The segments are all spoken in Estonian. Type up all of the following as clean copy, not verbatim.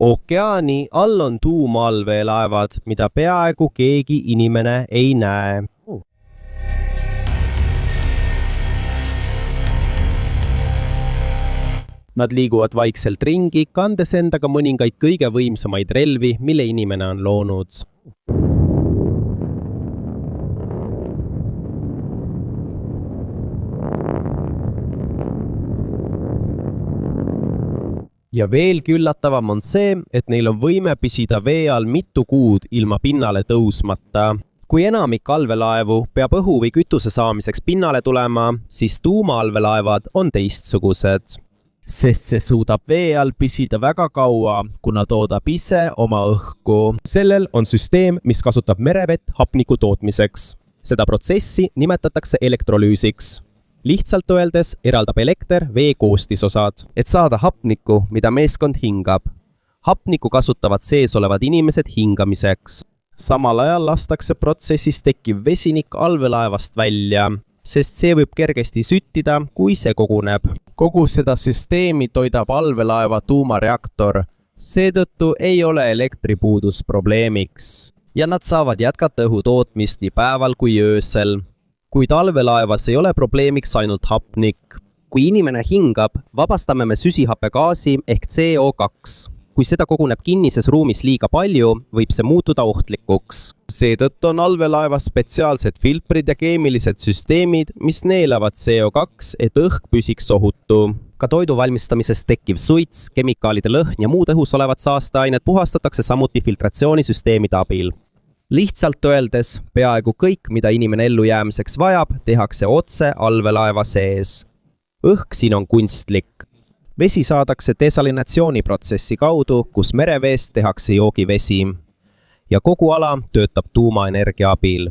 Ookeani all on tuumaallveelaevad, mida peaaegu keegi inimene ei näe. Nad liiguvad vaikselt ringi, kandes endaga mõningaid kõige võimsamaid relvi, mille inimene on loonud. Ja veelgi üllatavam on see, et neil on võime püsida vee all mitu kuud ilma pinnale tõusmata. Kui enamik allveelaevu peab õhu või kütuse saamiseks pinnale tulema, siis tuumaallveelaevad on teistsugused. Sest see suudab vee all püsida väga kaua, kuna toodab ise oma õhku. Sellel on süsteem, mis kasutab merevett hapniku tootmiseks. Seda protsessi nimetatakse elektrolüüsiks. Lihtsalt öeldes eraldab elekter vee koostisosad, et saada hapnikku, mida meeskond hingab. Hapnikku kasutavad sees olevad inimesed hingamiseks. Samal ajal lastakse protsessis tekkiv vesinik allveelaevast välja, sest see võib kergesti süttida, kui see koguneb. Kogu seda süsteemi toidab allveelaeva tuumareaktor. Seetõttu ei ole elektripuudus probleemiks. Ja nad saavad jätkata õhu tootmist nii päeval kui öösel. Kuid allveelaevas ei ole probleemiks ainult hapnik. Kui inimene hingab, vabastame me süsihappegaasi ehk CO2. Kui seda koguneb kinnises ruumis liiga palju, võib see muutuda ohtlikuks. Seetõttu on allveelaevas spetsiaalsed filtrid ja keemilised süsteemid, mis neelavad CO2, et õhk püsiks ohutu. Ka toidu valmistamisest tekkiv suits, kemikaalide lõhn ja muud õhus olevad saasteained puhastatakse samuti filtratsioonisüsteemide abil. Lihtsalt öeldes, peaaegu kõik, mida inimene ellujäämiseks vajab, tehakse otse allveelaeva sees. Õhk siin on kunstlik. Vesi saadakse desalinatsiooniprotsessi kaudu, kus mereveest tehakse joogivesi. Ja kogu ala töötab tuumaenergia abil.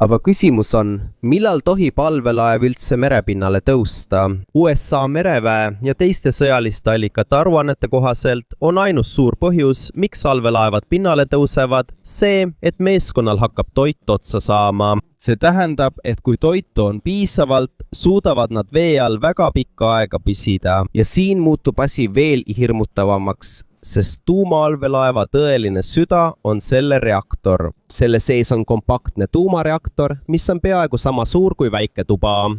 Aga küsimus on, millal tohib allveelaev üldse merepinnale tõusta? USA mereväe ja teiste sõjaliste allikate aruannete kohaselt on ainus suur põhjus, miks allveelaevad pinnale tõusevad, see, et meeskonnal hakkab toit otsa saama. See tähendab, et kui toitu on piisavalt, suudavad nad vee all väga pikka aega püsida. Ja siin muutub asi veel hirmutavamaks, sest tuumaallveelaeva tõeline süda on selle reaktor. Selle sees on kompaktne tuumareaktor, mis on peaaegu sama suur kui väike tuba.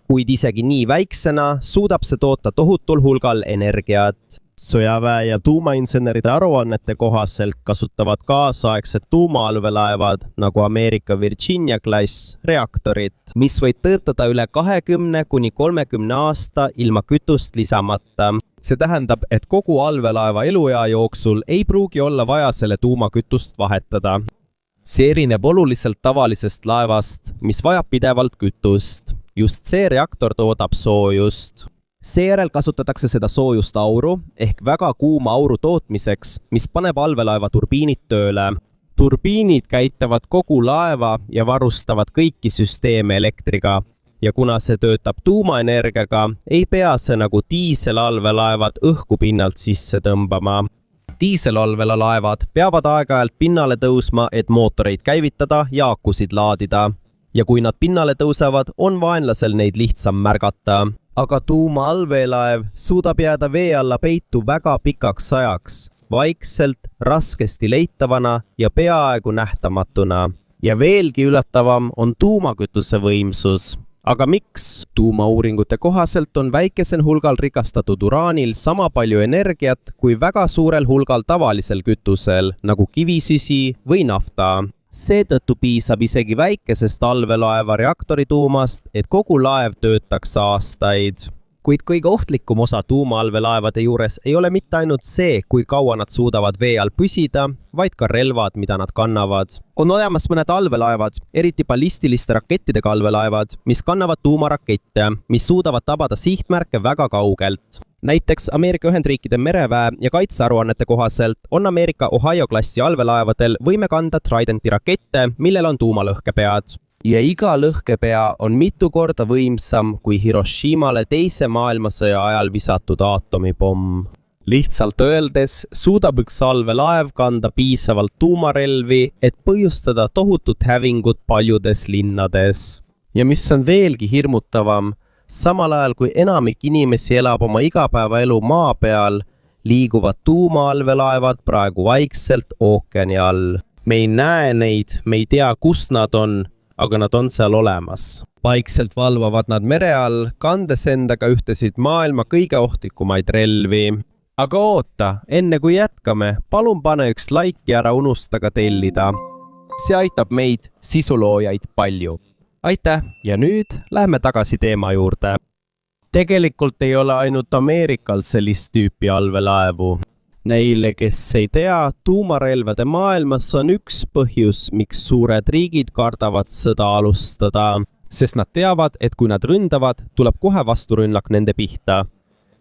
Kuid isegi nii väiksena suudab see toota tohutul hulgal energiat. Sõjaväe ja tuumainseneride aruannete kohaselt kasutavad kaasaegsed tuumaallveelaevad nagu Ameerika Virginia klass reaktorit, mis võib töötada üle 20–30 aasta ilma kütust lisamata. See tähendab, et kogu allveelaeva eluea jooksul ei pruugi olla vaja selle tuumakütust vahetada. See erineb oluliselt tavalisest laevast, mis vajab pidevalt kütust. Just see reaktor toodab soojust. Seejärel kasutatakse seda soojust auru ehk väga kuuma auru tootmiseks, mis paneb allveelaeva turbiinid tööle. Turbiinid käitavad kogu laeva ja varustavad kõiki süsteeme elektriga. Ja kuna see töötab tuumaenergiaga, ei pea see nagu diiselallveelaevad õhku pinnalt sisse tõmbama. Diiselallveelaevad peavad aeg-ajalt pinnale tõusma, et mootoreid käivitada ja akusid laadida. Ja kui nad pinnale tõusevad, on vaenlasel neid lihtsam märgata. Aga tuumaallveelaev suudab jääda vee alla peitu väga pikaks ajaks, vaikselt, raskesti leitavana ja peaaegu nähtamatuna. Ja veelgi üllatavam on tuumakütuse võimsus. Aga miks? Tuumauuringute kohaselt on väikesel hulgal rikastatud uraanil sama palju energiat kui väga suurel hulgal tavalisel kütusel, nagu kivisüsi või nafta. Seetõttu piisab isegi väikesest allveelaeva reaktorituumast, et kogu laev töötaks aastaid. Kuid kõige ohtlikum osa tuumaallveelaevade juures ei ole mitte ainult see, kui kaua nad suudavad vee all püsida, vaid ka relvad, mida nad kannavad. On olemas mõned allveelaevad, eriti ballistiliste rakettidega allveelaevad, mis kannavad tuumarakette, mis suudavad tabada sihtmärke väga kaugelt. Näiteks Ameerika Ühendriikide mereväe ja kaitsearuannete kohaselt on Ameerika Ohio klassi allveelaevadel võime kanda Tridenti rakette, millel on tuumalõhkepead. Ja iga lõhkepea on mitu korda võimsam kui Hiroshimale teise maailmasõja ajal visatud aatomipomm. Lihtsalt öeldes suudab üks allveelaev kanda piisavalt tuumarelvi, et põhjustada tohutut hävingut paljudes linnades. Ja mis on veelgi hirmutavam, samal ajal kui enamik inimesi elab oma igapäevaelu maa peal, liiguvad tuumaallveelaevad praegu vaikselt ookeani all. me ei näe neid, me ei tea, kus nad on, aga nad on seal olemas. Vaikselt valvavad nad mere all, kandes endaga ühtesid maailma kõige ohtlikumaid relvi. Aga oota, enne kui jätkame, palun pane üks like ja ära unusta ka tellida. See aitab meid, sisuloojaid, palju. Aitäh ja nüüd lähme tagasi teema juurde. Tegelikult ei ole ainult Ameerikal sellist tüüpi allveelaevu. Neile, kes ei tea, tuumarelvade maailmas on üks põhjus, miks suured riigid kardavad sõda alustada, sest nad teavad, et kui nad ründavad, tuleb kohe vasturünnak nende pihta.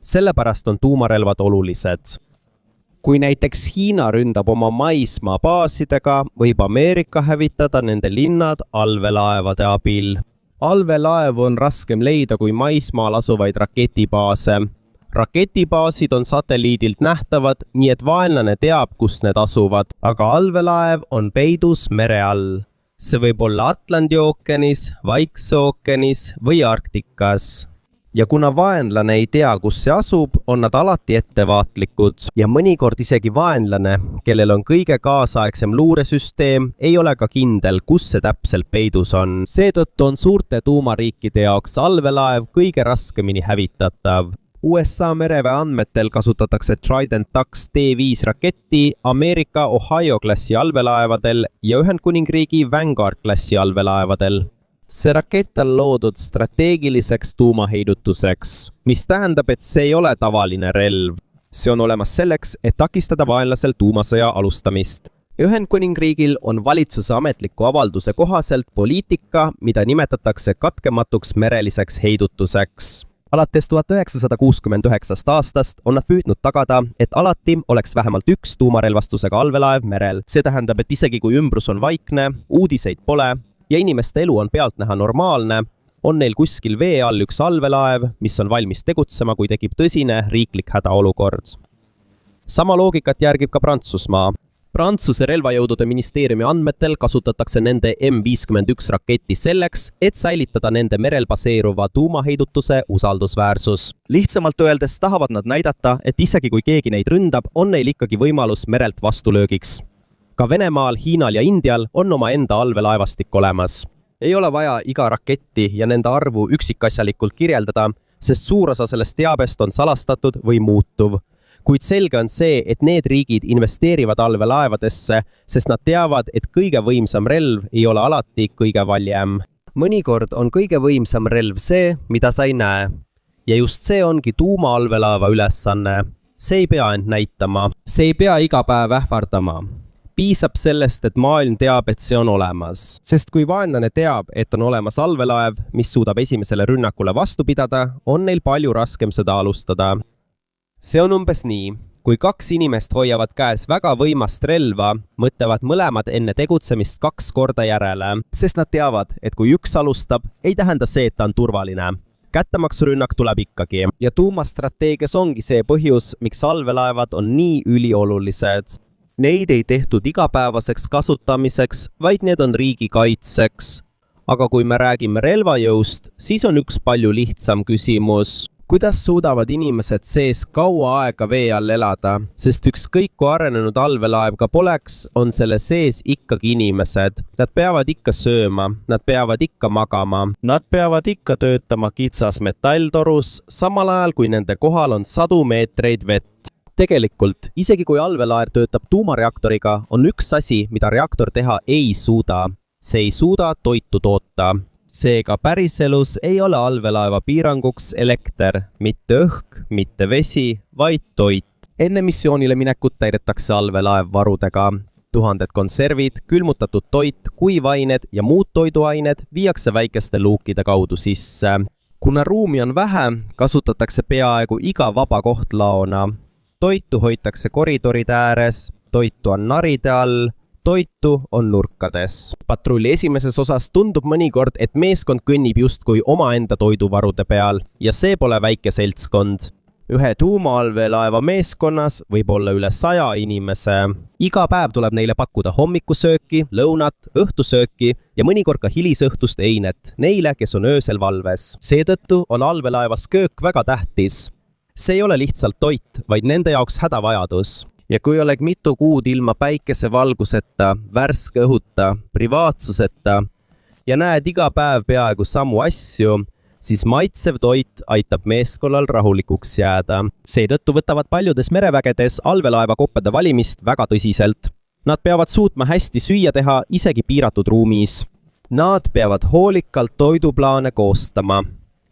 Sellepärast on tuumarelvad olulised. Kui näiteks Hiina ründab oma maismaa baasidega, võib Ameerika hävitada nende linnad allveelaevade abil. Allveelaevu on raskem leida kui maismaal asuvaid raketibaase. Raketibaasid on satelliidilt nähtavad, nii et vaenlane teab, kus need asuvad, aga allveelaev on peidus mere all. See võib olla Atlandi ookeanis, Vaikse ookeanis või Arktikas. Ja kuna vaenlane ei tea, kus see asub, on nad alati ettevaatlikud. Ja mõnikord isegi vaenlane, kellel on kõige kaasaegsem luuresüsteem, ei ole ka kindel, kus see täpselt peidus on. Seetõttu on suurte tuumariikide jaoks allveelaev kõige raskemini hävitatav. USA mereväe andmetel kasutatakse Trident II T5 raketti Ameerika Ohio-klassi allveelaevadel ja Ühendkuningriigi Vanguard-klassi allveelaevadel. See rakett on loodud strateegiliseks tuumaheidutuseks, mis tähendab, et see ei ole tavaline relv. See on olemas selleks, et takistada vaenlasel tuumasõja alustamist. Ühendkuningriigil on valitsuse ametliku avalduse kohaselt poliitika, mida nimetatakse katkematuks mereliseks heidutuseks. Alates 1969. aastast on nad püüdnud tagada, et alati oleks vähemalt üks tuumarelvastusega allveelaev merel. See tähendab, et isegi kui ümbrus on vaikne, uudiseid pole ja inimeste elu on pealtnäha normaalne, on neil kuskil vee all üks allveelaev, mis on valmis tegutsema, kui tekib tõsine riiklik hädaolukord. Sama loogikat järgib ka Prantsusmaa. Prantsuse relvajõudude ministeeriumi andmetel kasutatakse nende M51 raketti selleks, et säilitada nende merel baseeruva tuumaheidutuse usaldusväärsus. Lihtsamalt öeldes tahavad nad näidata, et isegi kui keegi neid ründab, on neil ikkagi võimalus merelt vastulöögiks. Ka Venemaal, Hiinal ja Indial on oma enda allveelaevastik olemas. Ei ole vaja iga raketti ja nende arvu üksikasjalikult kirjeldada, sest suur osa sellest teabest on salastatud või muutuv. Kuid selge on see, et need riigid investeerivad allveelaevadesse, sest nad teavad, et kõige võimsam relv ei ole alati kõige valjem. Mõnikord on kõige võimsam relv see, mida sa ei näe. Ja just see ongi tuumaallveelaeva ülesanne. See ei pea end näitama. See ei pea iga päev ähvardama. Piisab sellest, et maailm teab, et see on olemas. Sest kui vaenlane teab, et on olemas allveelaev, mis suudab esimesele rünnakule vastu pidada, on neil palju raskem seda alustada. See on umbes nii, kui kaks inimest hoiavad käes väga võimast relva, mõtlevad mõlemad enne tegutsemist 2 korda järele, sest nad teavad, et kui üks alustab, ei tähenda see, et ta on turvaline. Kättemaksurünnak tuleb ikkagi. Ja tuumastrateegias ongi see põhjus, miks allveelaevad on nii üliolulised. Neid ei tehtud igapäevaseks kasutamiseks, vaid need on riigi kaitseks. Aga kui me räägime relvajõust, siis on üks palju lihtsam küsimus. Kuidas suudavad inimesed sees kaua aega vee all elada, sest ükskõik kui arenenud allveelaev ka poleks, on selle sees ikkagi inimesed. Nad peavad ikka sööma, nad peavad ikka magama, nad peavad ikka töötama kitsas metalltorus, samal ajal kui nende kohal on 100 meetreid vett. Tegelikult, isegi kui allveelaev töötab tuumareaktoriga, on üks asi, mida reaktor teha ei suuda. See ei suuda toitu toota. Seega päriselus ei ole allveelaeva piiranguks elekter, mitte õhk, mitte vesi, vaid toit. Enne missioonile minekut täidetakse allveelaev varudega. 1000 konservid, külmutatud toit, kuivained ja muud toiduained viiakse väikeste luukide kaudu sisse. Kuna ruumi on vähe, kasutatakse peaaegu iga vaba koht laona. Toitu hoitakse koridoride ääres, toitu on naride all, toitu on nurkades. Patrulli esimeses osas tundub mõnikord, et meeskond kõnnib justkui omaenda toiduvarude peal ja see pole väike seltskond. Ühe tuumaallveelaeva meeskonnas võib olla üle 100 inimese. Iga päev tuleb neile pakkuda hommikusööki, lõunat, õhtusööki ja mõnikord ka hilisõhtust einet neile, kes on öösel valves. Seetõttu on allveelaevas köök väga tähtis. see ei ole lihtsalt toit, vaid nende jaoks hädavajadus. ja kui oled mitu kuud ilma päikesevalguseta, värske õhuta, privaatsuseta ja näed iga päev peaaegu samu asju, siis maitsev toit aitab meeskonnal rahulikuks jääda. Seetõttu võtavad paljudes merevägedes allveelaevakoppade valimist väga tõsiselt. Nad peavad suutma hästi süüa teha isegi piiratud ruumis. Nad peavad hoolikalt toiduplaane koostama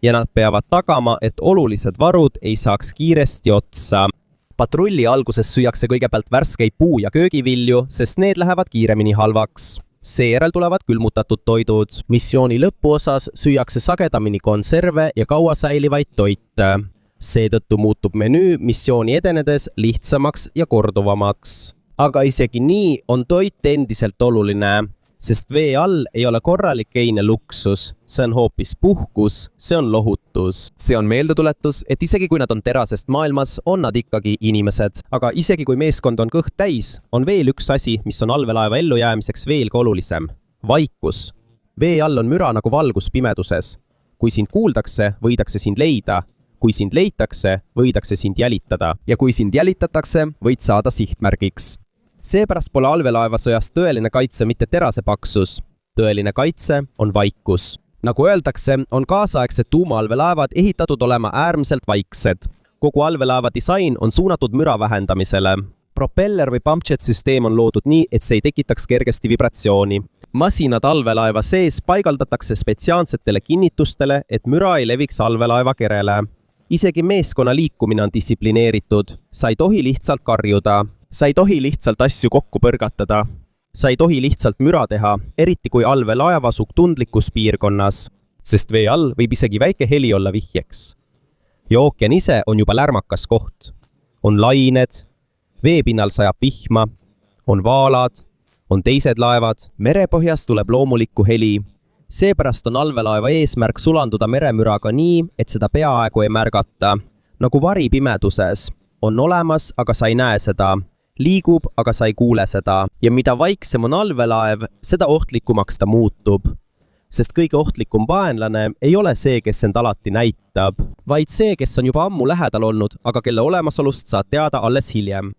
ja nad peavad tagama, et olulised varud ei saaks kiiresti otsa. Patrulli alguses süüakse kõigepealt värskeid puu- ja köögivilju, sest need lähevad kiiremini halvaks. Seejärel tulevad külmutatud toidud. Missiooni lõpuosas süüakse sagedamini konserve ja kauasäilivaid toite. Seetõttu muutub menüü missiooni edenedes lihtsamaks ja korduvamaks. Aga isegi nii on toit endiselt oluline, sest vee all ei ole korralik eine luksus. See on hoopis puhkus, see on lohutus. See on meeldetuletus, et isegi kui nad on terasest maailmas, on nad ikkagi inimesed. Aga isegi kui meeskond on kõht täis, on veel üks asi, mis on allveelaeva ellujäämiseks veelgi olulisem. Vaikus. Vee all on müra nagu valgus pimeduses. Kui sind kuuldakse, võidakse sind leida. Kui sind leitakse, võidakse sind jälitada. Ja kui sind jälitatakse, võid saada sihtmärgiks. Seepärast pole allveelaevasõjas tõeline kaitse mitte terase paksus. Tõeline kaitse on vaikus. Nagu öeldakse, on kaasaegsed tuumaallveelaevad ehitatud olema äärmiselt vaiksed. Kogu allveelaeva disain on suunatud müra vähendamisele. Propeller või pumpjet-süsteem on loodud nii, et see ei tekitaks kergesti vibratsiooni. Masinad allveelaeva sees paigaldatakse spetsiaalsetele kinnitustele, et müra ei leviks allveelaeva kerele. Isegi meeskonna liikumine on distsiplineeritud. Sa ei tohi lihtsalt karjuda. Sa ei tohi lihtsalt asju kokku põrgatada. Sa ei tohi lihtsalt müra teha, eriti kui allveelaev asub tundlikus piirkonnas, sest vee all võib isegi väike heli olla vihjeks. Ja ookean ise on juba lärmakas koht. On lained, veepinnal sajab vihma, on vaalad, on teised laevad, merepõhjas tuleb loomulikku heli. Seepärast on allveelaeva eesmärk sulanduda meremüraga nii, et seda peaaegu ei märgata. Nagu vari pimeduses. On olemas, aga sa ei näe seda. Liigub, aga sa ei kuule seda. Ja mida vaiksem on allveelaev, seda ohtlikumaks ta muutub. Sest kõige ohtlikum vaenlane ei ole see, kes end alati näitab, vaid see, kes on juba ammu lähedal olnud, aga kelle olemasolust saad teada alles hiljem.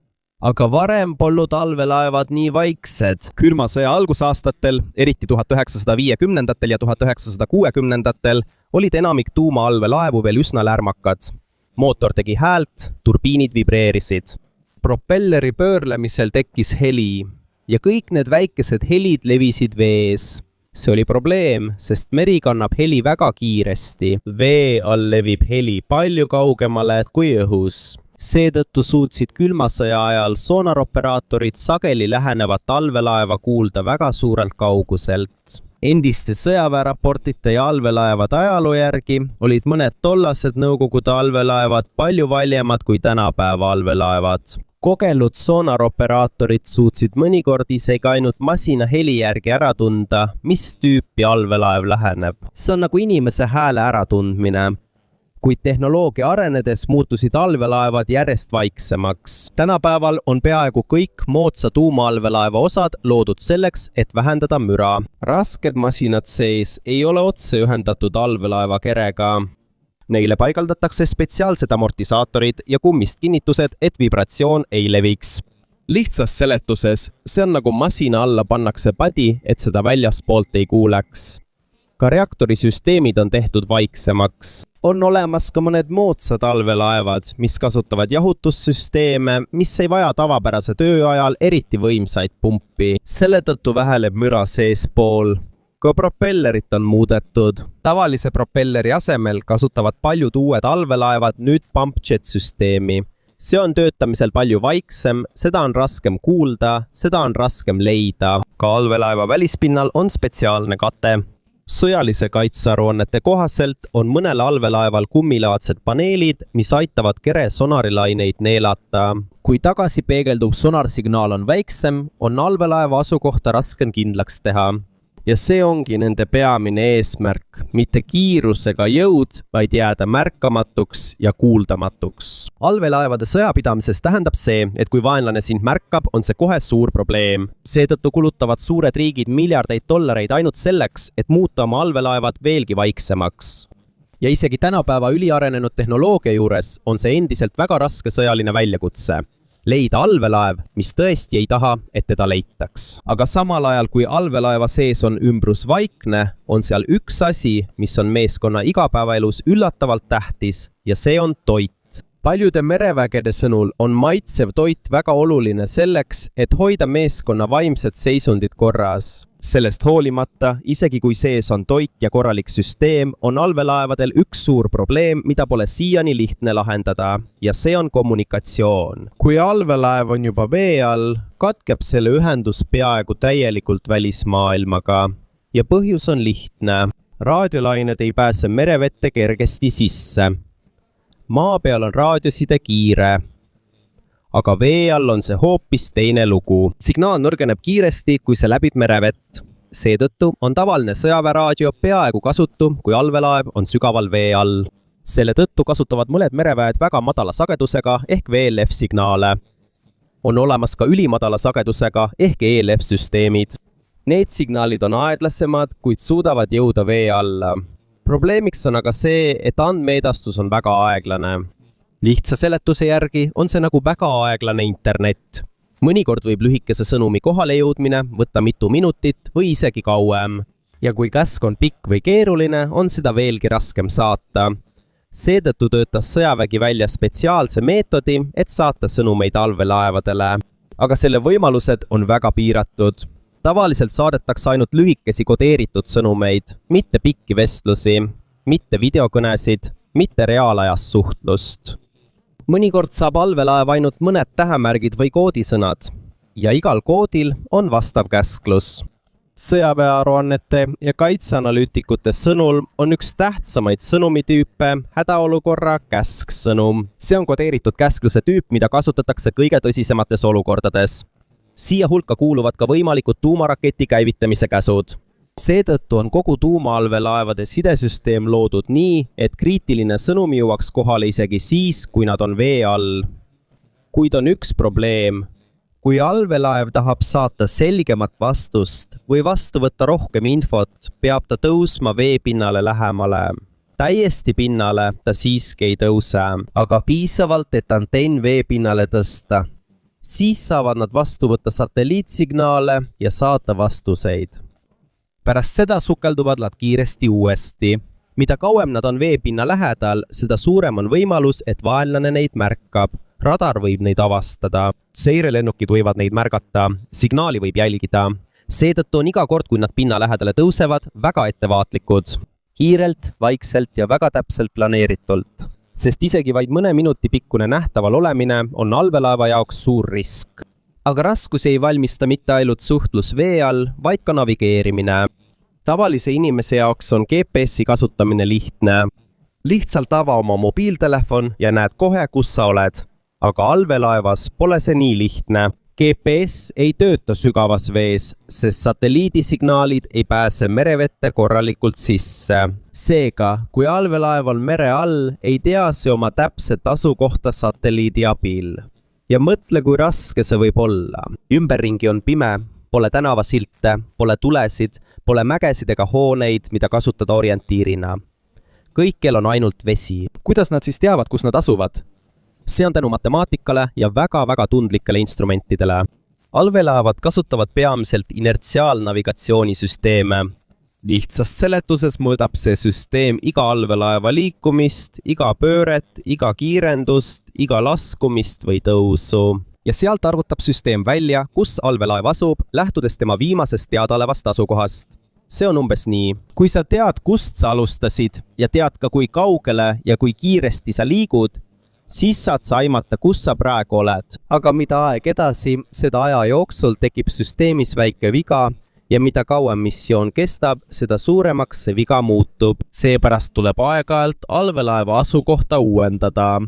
Aga varem polnud allveelaevad nii vaiksed. Külma sõja algusaastatel, eriti 1950-ndatel ja 1960-ndatel, olid enamik tuumaallveelaevu veel üsna lärmakad. Mootor tegi häält, turbiinid vibreerisid. Propelleri pöörlemisel tekkis heli ja kõik need väikesed helid levisid vees. See oli probleem, sest meri kannab heli väga kiiresti. Vee all levib heli palju kaugemale kui õhus. Seetõttu suutsid külmasõja ajal sonaroperaatorid sageli lähenevat allveelaeva kuulda väga suurelt kauguselt. Endiste sõjaväeraportite ja allveelaevade ajaloo järgi olid mõned tollased Nõukogude allveelaevad palju valjemad kui tänapäeva allveelaevad. Kogenud sonaroperaatorid suutsid mõnikord isegi ainult masina heli järgi ära tunda, mis tüüpi allveelaev läheneb. See on nagu inimese hääle äratundmine. Kuid tehnoloogia arenedes muutusid allveelaevad järjest vaiksemaks. Tänapäeval on peaaegu kõik moodsa tuumaallveelaeva osad loodud selleks, et vähendada müra. Rasked masinad sees ei ole otse ühendatud allveelaeva kerega. Neile paigaldatakse spetsiaalsed amortisaatorid ja kummist kinnitused, et vibratsioon ei leviks. Lihtsas seletuses, see on nagu masina alla pannakse padi, et seda väljaspoolt ei kuuleks. Ka reaktorisüsteemid on tehtud vaiksemaks. On olemas ka mõned moodsad allveelaevad, mis kasutavad jahutussüsteeme, mis ei vaja tavapärase töö ajal eriti võimsaid pumpi. Selle tõttu väheneb müra seespool. Ka propellerit on muudetud. Tavalise propelleri asemel kasutavad paljud uued allveelaevad nüüd pumpjet-süsteemi. See on töötamisel palju vaiksem, seda on raskem kuulda, seda on raskem leida. Ka allveelaeva välispinnal on spetsiaalne kate. Sõjalise kaitsearuannete kohaselt on mõnel allveelaeval kummilaadsed paneelid, mis aitavad kere sonarilaineid neelata. Kui tagasi peegeldub sonarsignaal on väiksem, on allveelaeva asukohta raskem kindlaks teha. Ja see ongi nende peamine eesmärk, mitte kiirusega jõud, vaid jääda märkamatuks ja kuuldamatuks. Allveelaevade sõjapidamises tähendab see, et kui vaenlane sind märkab, on see kohe suur probleem. Seetõttu kulutavad suured riigid miljardeid dollareid ainult selleks, et muuta oma allveelaevad veelgi vaiksemaks. ja isegi tänapäeva üliarenenud tehnoloogia juures on see endiselt väga raske sõjaline väljakutse. Leida allveelaev, mis tõesti ei taha, et teda leitaks. Aga samal ajal, kui allveelaeva sees on ümbrus vaikne, on seal üks asi, mis on meeskonna igapäevaelus üllatavalt tähtis ja see on toit. Paljude merevägede sõnul on maitsev toit väga oluline selleks, et hoida meeskonna vaimset seisundit korras. Sellest hoolimata, isegi kui sees on toit ja korralik süsteem, on allveelaevadel üks suur probleem, mida pole siiani lihtne lahendada, ja see on kommunikatsioon. Kui allveelaev on juba vee all, katkeb selle ühendus peaaegu täielikult välismaailmaga. Ja põhjus on lihtne. Raadiolained ei pääse merevette kergesti sisse. Maa peal on raadioside kiire, aga vee all on see hoopis teine lugu. Signaal nõrgeneb kiiresti, kui see läbib merevett. Seetõttu on tavaline sõjaväeraadio peaaegu kasutu, kui allveelaev on sügaval vee all. Selle tõttu kasutavad mõned mereväed väga madala sagedusega ehk VLF-signaale. On olemas ka ülimadala sagedusega ehk ELF-süsteemid. Need signaalid on aeglasemad, kuid suudavad jõuda vee alla. Probleemiks on aga see, et andmeedastus on väga aeglane. Lihtsa seletuse järgi on see nagu väga aeglane internet. Mõnikord võib lühikese sõnumi kohale jõudmine võtta mitu minutit või isegi kauem. Ja kui käsk on pikk või keeruline, on seda veelgi raskem saata. Seetõttu töötas sõjavägi välja spetsiaalse meetodi, et saata sõnumeid allveelaevadele. Aga selle võimalused on väga piiratud. Tavaliselt saadetakse ainult lühikesi kodeeritud sõnumeid, mitte pikki vestlusi, mitte videokõnesid, mitte reaalajas suhtlust. Mõnikord saab allveelaev ainult mõned tähemärgid või koodisõnad ja igal koodil on vastav käsklus. Sõjaväearuannete ja kaitseanalüütikute sõnul on üks tähtsamaid sõnumitüüpe hädaolukorra käsksõnum. See on kodeeritud käskluse tüüp, mida kasutatakse kõige tõsisemates olukordades. Siia hulka kuuluvad ka võimalikud tuumaraketi käivitamise käsud. Seetõttu on kogu tuumaallveelaevade sidesüsteem loodud nii, et kriitiline sõnum jõuaks kohale isegi siis, kui nad on vee all. Kuid on üks probleem. Kui allveelaev tahab saata selgemat vastust või vastu võtta rohkem infot, peab ta tõusma veepinnale lähemale. Täiesti pinnale ta siiski ei tõuse, aga piisavalt, et antenn veepinnale tõsta. Siis saavad nad vastu võtta satelliitsignaale ja saata vastuseid. Pärast seda sukelduvad nad kiiresti uuesti. Mida kauem nad on veepinna lähedal, seda suurem on võimalus, et vaenlane neid märkab. Radar võib neid avastada. Seirelennukid võivad neid märgata. Signaali võib jälgida. Seetõttu on iga kord, kui nad pinna lähedale tõusevad, väga ettevaatlikud. Kiirelt, vaikselt ja väga täpselt planeeritult. Sest isegi vaid mõne minuti pikkune nähtaval olemine on allveelaeva jaoks suur risk. Aga raskusi ei valmista mitte ainult suhtlus vee all, vaid ka navigeerimine. Tavalise inimese jaoks on GPS-i kasutamine lihtne. Lihtsalt ava oma mobiiltelefon ja näed kohe, kus sa oled. Aga allveelaevas pole see nii lihtne. GPS ei tööta sügavas vees, sest satelliidisignaalid ei pääse merevette korralikult sisse. Seega, kui allveelaev on mere all, ei tea see oma täpset asukohta satelliidi abil. Ja mõtle, kui raske see võib olla. Ümberringi on pime, pole tänavasilte, pole tulesid, pole mägesid ega hooneid, mida kasutada orientiirina. Kõikjal on ainult vesi. Kuidas nad siis teavad, kus nad asuvad? See on tänu matemaatikale ja väga-väga tundlikele instrumentidele. Allveelaevad kasutavad peamiselt inertsiaalnavigatsioonisüsteeme. Lihtsas seletuses mõõdab see süsteem iga allveelaeva liikumist, iga pööret, iga kiirendust, iga laskumist või tõusu. Ja sealt arvutab süsteem välja, kus allveelaev asub, lähtudes tema viimasest teadaolevast asukohast. See on umbes nii. Kui sa tead, kust sa alustasid ja tead ka, kui kaugele ja kui kiiresti sa liigud, siis saad sa aimata, kus sa praegu oled. Aga mida aeg edasi, seda aja jooksul tekib süsteemis väike viga ja mida kauem missioon kestab, seda suuremaks see viga muutub. Seepärast tuleb aeg-ajalt allveelaeva asukohta uuendada.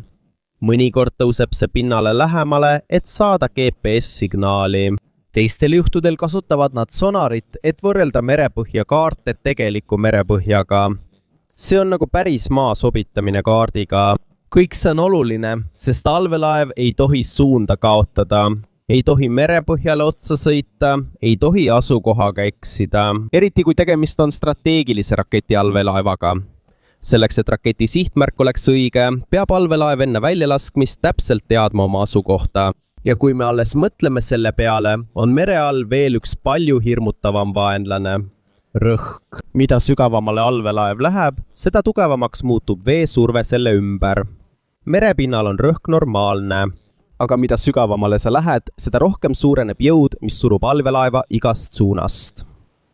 Mõnikord tõuseb see pinnale lähemale, et saada GPS-signaali. Teistel juhtudel kasutavad nad sonarit, et võrrelda merepõhja kaarte tegeliku merepõhjaga. See on nagu päris maa sobitamine kaardiga. Kõik see on oluline, sest allveelaev ei tohi suunda kaotada, ei tohi merepõhjale otsa sõita, ei tohi asukohaga eksida. Eriti kui tegemist on strateegilise raketi allveelaevaga. selleks, et raketi sihtmärk oleks õige, peab allveelaev enne väljalaskmist täpselt teadma oma asukohta. ja kui me alles mõtleme selle peale, on mere all veel üks palju hirmutavam vaenlane. Rõhk. mida sügavamale allveelaev läheb, seda tugevamaks muutub veesurve selle ümber. merepinnal on rõhk normaalne. aga mida sügavamale sa lähed, seda rohkem suureneb jõud, mis surub allveelaeva igast suunast.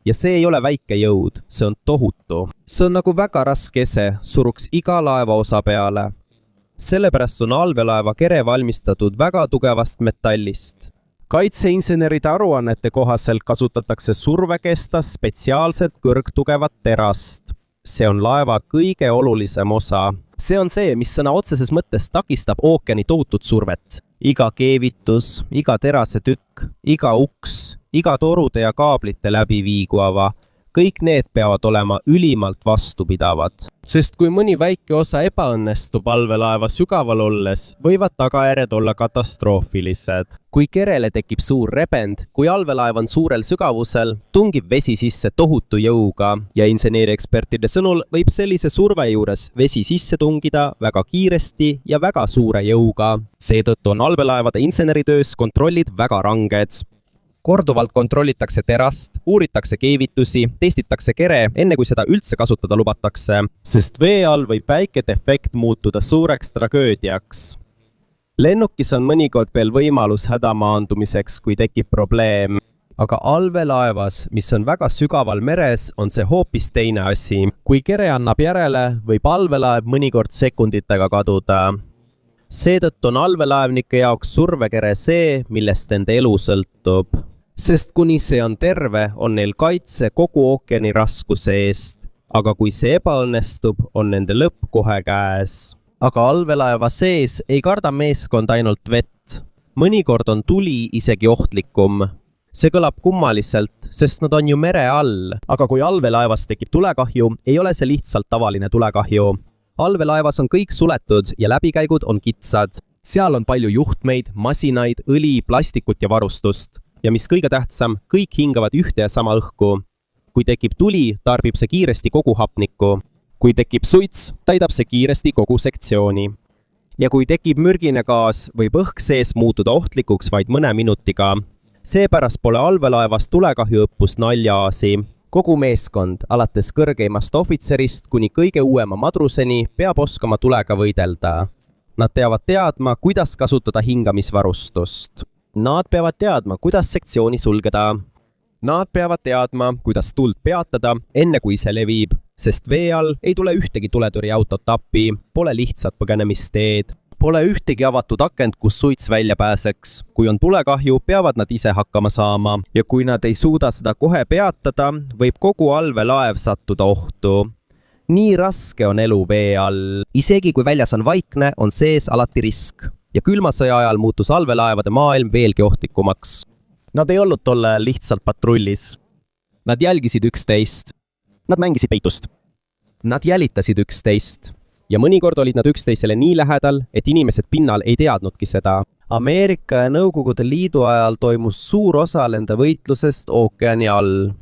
ja see ei ole väike jõud, see on tohutu. see on nagu väga raske ese, suruks iga laeva osa peale. sellepärast on allveelaeva kere valmistatud väga tugevast metallist. kaitseinseneride aruannete kohaselt kasutatakse survekestas spetsiaalset kõrgtugevat terast. see on laeva kõige olulisem osa. see on see, mis sõna otseses mõttes takistab ookeani tohutut survet. iga keevitus, iga terasetükk, iga uks, iga torude ja kaablite läbiviiguava, kõik need peavad olema ülimalt vastupidavad. sest kui mõni väike osa ebaõnnestub allveelaeva sügaval olles, võivad tagajärjed olla katastroofilised. kui kerele tekib suur rebend, kui allveelaev on suurel sügavusel, tungib vesi sisse tohutu jõuga ja inseneeriekspertide sõnul võib sellise surve juures vesi sisse tungida väga kiiresti ja väga suure jõuga. seetõttu on allveelaevade inseneritöös kontrollid väga ranged. Korduvalt kontrollitakse terast, uuritakse keevitusi, testitakse kere, enne kui seda üldse kasutada lubatakse. Sest vee all võib väike defekt muutuda suureks tragöödiaks. Lennukis on mõnikord veel võimalus hädamaandumiseks, kui tekib probleem. Aga allveelaevas, mis on väga sügaval meres, on see hoopis teine asi. Kui kere annab järele, võib allveelaev mõnikord sekunditega kaduda. Seetõttu on allveelaevnike jaoks survekere see, millest nende elu sõltub. Sest kuni see on terve, on neil kaitse kogu ookeani raskuse eest. Aga kui see ebaõnnestub, on nende lõpp kohe käes. Aga allveelaeva sees ei karda meeskond ainult vett. Mõnikord on tuli isegi ohtlikum. See kõlab kummaliselt, sest nad on ju mere all. Aga kui allveelaevas tekib tulekahju, ei ole see lihtsalt tavaline tulekahju. Allveelaevas on kõik suletud ja läbikäigud on kitsad. Seal on palju juhtmeid, masinaid, õli, plastikut ja varustust. Ja mis kõige tähtsam, kõik hingavad ühte ja sama õhku. Kui tekib tuli, tarbib see kiiresti kogu hapnikku. Kui tekib suits, täidab see kiiresti kogu sektsiooni. Ja kui tekib mürgine gaas, võib õhk sees muutuda ohtlikuks vaid mõne minutiga. Seepärast pole allveelaevas tulekahjuõppus naljaasi. Kogu meeskond, alates kõrgeimast ohvitserist kuni kõige uuema madruseni, peab oskama tulega võidelda. Nad peavad teadma, kuidas kasutada hingamisvarustust. Nad peavad teadma, kuidas sektsiooni sulgeda. Nad peavad teadma, kuidas tuld peatada, enne kui see levib, sest vee all ei tule ühtegi tuletõrjeautot appi, pole lihtsat põgenemisteed, pole ühtegi avatud akent, kus suits välja pääseks. Kui on tulekahju, peavad nad ise hakkama saama ja kui nad ei suuda seda kohe peatada, võib kogu allveelaev sattuda ohtu. Nii raske on elu vee all. Isegi kui väljas on vaikne, on sees alati risk. Ja külma sõja ajal muutus allveelaevade maailm veelgi ohtlikumaks. Nad ei olnud tolle ajal lihtsalt patrullis. Nad jälgisid üksteist. Nad mängisid peitust. Nad jälitasid üksteist. Ja mõnikord olid nad üksteisele nii lähedal, et inimesed pinnal ei teadnudki seda. Ameerika ja Nõukogude Liidu ajal toimus suur osa nende võitlusest ookeani all.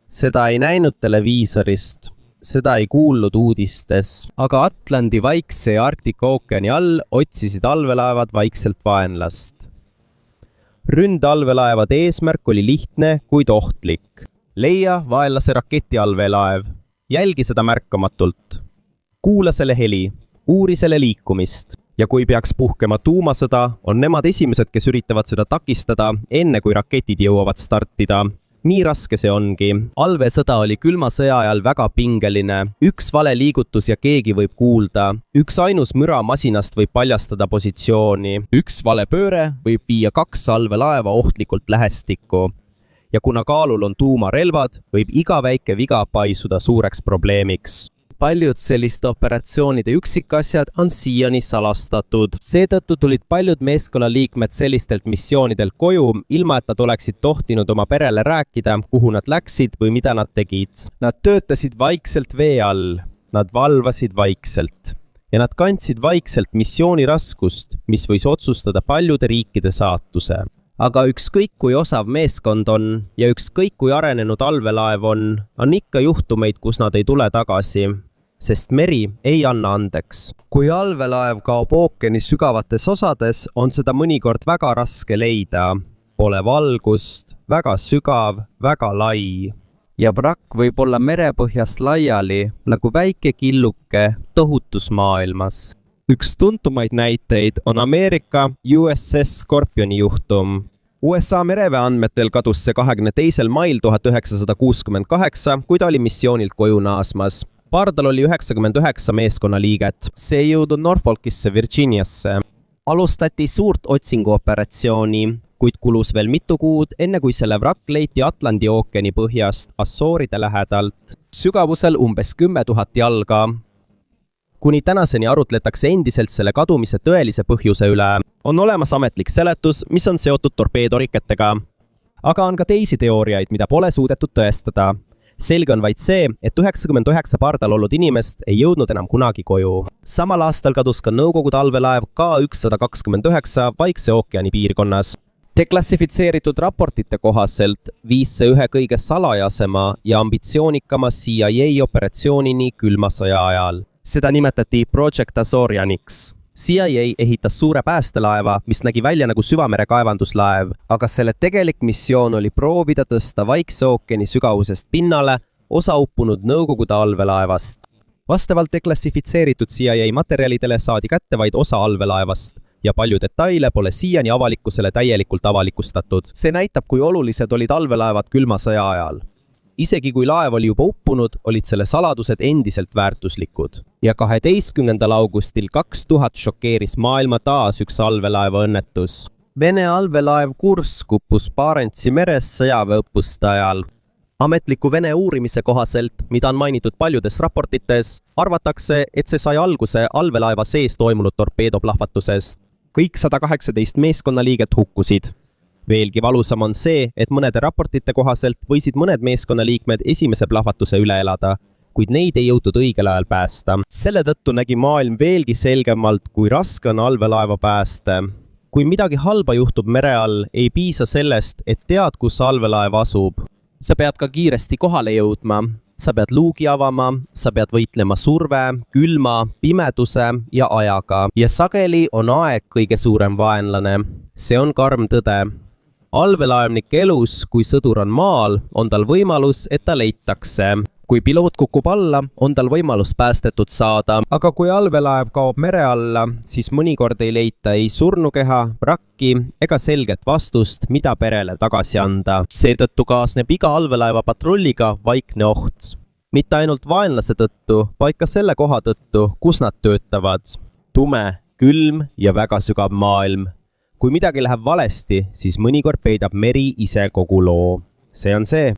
Seda ei näinud televiisorist. Seda ei kuulnud uudistes, aga Atlandi, Vaikse ja Arktika ookeani all otsisid allveelaevad vaikselt vaenlast. Ründallveelaevade eesmärk oli lihtne, kuid ohtlik. Leia vaenlase raketiallveelaev. Jälgi seda märkamatult. Kuula selle heli, uuri selle liikumist. Ja kui peaks puhkema tuumasõda, on nemad esimesed, kes üritavad seda takistada, enne kui raketid jõuavad startida. Nii raske see ongi. Allveesõda oli külma sõja ajal väga pingeline. Üks vale liigutus ja keegi võib kuulda. Üks ainus müra masinast võib paljastada positsiooni. Üks vale pööre võib viia 2 allveelaeva ohtlikult lähestikku. Ja kuna kaalul on tuumarelvad, võib iga väike viga paisuda suureks probleemiks. Paljud selliste operatsioonide üksikasjad on siiani salastatud. Seetõttu tulid paljud meeskonnaliikmed sellistelt missioonidelt koju, ilma et nad oleksid tohtinud oma perele rääkida, kuhu nad läksid või mida nad tegid. Nad töötasid vaikselt vee all. Nad valvasid vaikselt. Ja nad kandsid vaikselt missiooni raskust, mis võis otsustada paljude riikide saatuse. Aga ükskõik kui osav meeskond on ja ükskõik kui arenenud allveelaev on ikka juhtumeid, kus nad ei tule tagasi. sest meri ei anna andeks. kui allveelaev kaob ookeani sügavates osades, on seda mõnikord väga raske leida. Pole valgust, väga sügav, väga lai. Ja vrakk võib olla merepõhjast laiali nagu väike killuke tohutus maailmas. Üks tuntumaid näiteid on Ameerika USS Scorpioni juhtum. USA mereväe andmetel kadus see 22. mail 1968, kui ta oli missioonilt koju naasmas. Pardal oli 99 meeskonnaliiget. See ei jõudnud Norfolkisse, Virginiasse. Alustati suurt otsinguoperatsiooni, kuid kulus veel mitu kuud, enne kui selle vrakk leiti Atlandi ookeani põhjast Assooride lähedalt, sügavusel umbes 10 000 jalga. Kuni tänaseni arutletakse endiselt selle kadumise tõelise põhjuse üle. On olemas ametlik seletus, mis on seotud torpeedoriketega. Aga on ka teisi teooriaid, mida pole suudetud tõestada. Selge on vaid see, et 99 pardal olnud inimest ei jõudnud enam kunagi koju. Samal aastal kadus ka Nõukogude allveelaev K129 Vaikse ookeani piirkonnas. Deklassifitseeritud raportite kohaselt viis see ühe kõige salajasema ja ambitsioonikama CIA operatsioonini külma sõja ajal. Seda nimetati Project Azorianiks. CIA ehitas suure päästelaeva, mis nägi välja nagu süvamere kaevanduslaev, aga selle tegelik missioon oli proovida tõsta Vaikse ookeani sügavusest pinnale osa uppunud Nõukogude allveelaevast. Vastavalt deklassifitseeritud CIA materjalidele saadi kätte vaid osa allveelaevast ja palju detaile pole siiani avalikkusele täielikult avalikustatud. See näitab, kui olulised olid allveelaevad külma sõja ajal. Isegi kui laev oli juba uppunud, olid selle saladused endiselt väärtuslikud. Ja 12. augustil 2000 šokeeris maailma taas üks allveelaeva õnnetus. Vene allveelaev Kursk uppus Barentsi meres sõjaväeõppuste ajal. Ametliku Vene uurimise kohaselt, mida on mainitud paljudes raportites, arvatakse, et see sai alguse allveelaeva sees toimunud torpeedoplahvatusest. Kõik 118 meeskonnaliiget hukkusid. Veelgi valusam on see, et mõnede raportite kohaselt võisid mõned meeskonnaliikmed esimese plahvatuse üle elada, kuid neid ei jõutud õigel ajal päästa. Selle tõttu nägi maailm veelgi selgemalt, kui raske on allveelaeva päästa. Kui midagi halba juhtub mere all, ei piisa sellest, et tead, kus allveelaev asub. Sa pead ka kiiresti kohale jõudma. Sa pead luugi avama, sa pead võitlema surve, külma, pimeduse ja ajaga. Ja sageli on aeg kõige suurem vaenlane. See on karm tõde. Allveelaevnik elus, kui sõdur on maal, on tal võimalus, et ta leitakse. Kui piloot kukub alla, on tal võimalus päästetud saada. Aga kui allveelaev kaob mere alla, siis mõnikord ei leita ei surnukeha, vrakki ega selget vastust, mida perele tagasi anda. Seetõttu kaasneb iga allveelaeva patrulliga vaikne oht. Mitte ainult vaenlase tõttu, vaid ka selle koha tõttu, kus nad töötavad. Tume, külm ja väga sügav maailm. Kui midagi läheb valesti, siis mõnikord peidab meri ise kogu loo. See on see.